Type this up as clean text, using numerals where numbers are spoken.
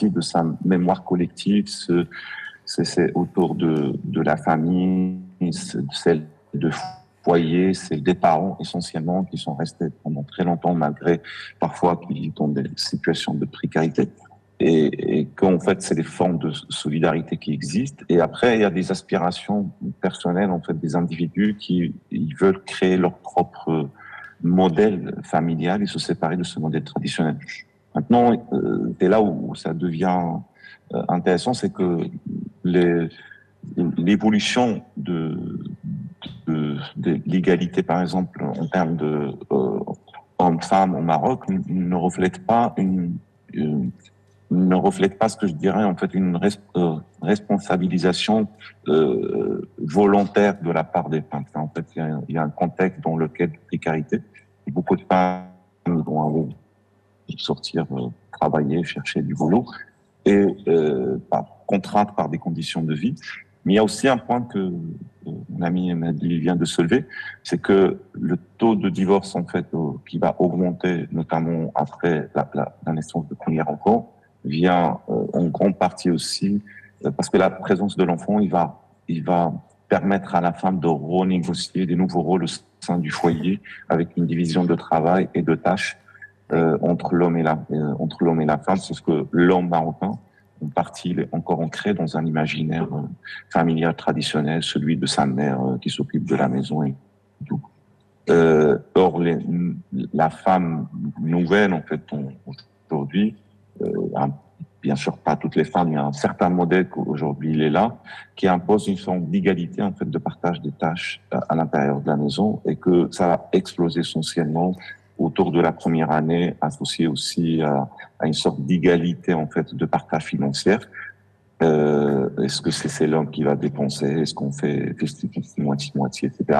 partie de sa mémoire collective. C'est autour de la famille, c'est celle de foyer, c'est des parents essentiellement qui sont restés pendant très longtemps malgré parfois qu'ils vivent dans des situations de précarité. Et qu'en fait, c'est des formes de solidarité qui existent. Et après, il y a des aspirations personnelles, en fait, des individus qui ils veulent créer leur propre modèle familial et se séparer de ce modèle traditionnel. Maintenant, c'est là où ça devient intéressant, c'est que les, l'évolution de l'égalité, par exemple, en termes de hommes-femmes au Maroc, ne reflète pas une ne reflète pas ce que je dirais en fait une responsabilisation volontaire de la part des femmes. En fait, il y a un contexte dans lequel précarité, beaucoup de femmes vont aller sortir travailler, chercher du boulot, et contraintes par des conditions de vie. Mais il y a aussi un point que mon ami Mehdi vient de soulever, c'est que le taux de divorce en fait qui va augmenter, notamment après la naissance de premier enfant, vient en grande partie aussi parce que la présence de l'enfant, il va permettre à la femme de renégocier des nouveaux rôles au sein du foyer avec une division de travail et de tâches entre l'homme et la femme. C'est ce que l'homme marocain, en partie, il est encore ancré dans un imaginaire familial traditionnel, celui de sa mère qui s'occupe de la maison et tout. Or, la femme nouvelle, en fait, aujourd'hui, bien sûr pas toutes les femmes, il y a un certain modèle qu'aujourd'hui il est là, qui impose une forme d'égalité en fait de partage des tâches à l'intérieur de la maison et que ça va exploser essentiellement autour de la première année, associé aussi à une sorte d'égalité en fait de partage financier. Est-ce que c'est l'homme qui va dépenser? Est-ce qu'on fait 50-50, moitié-moitié, etc.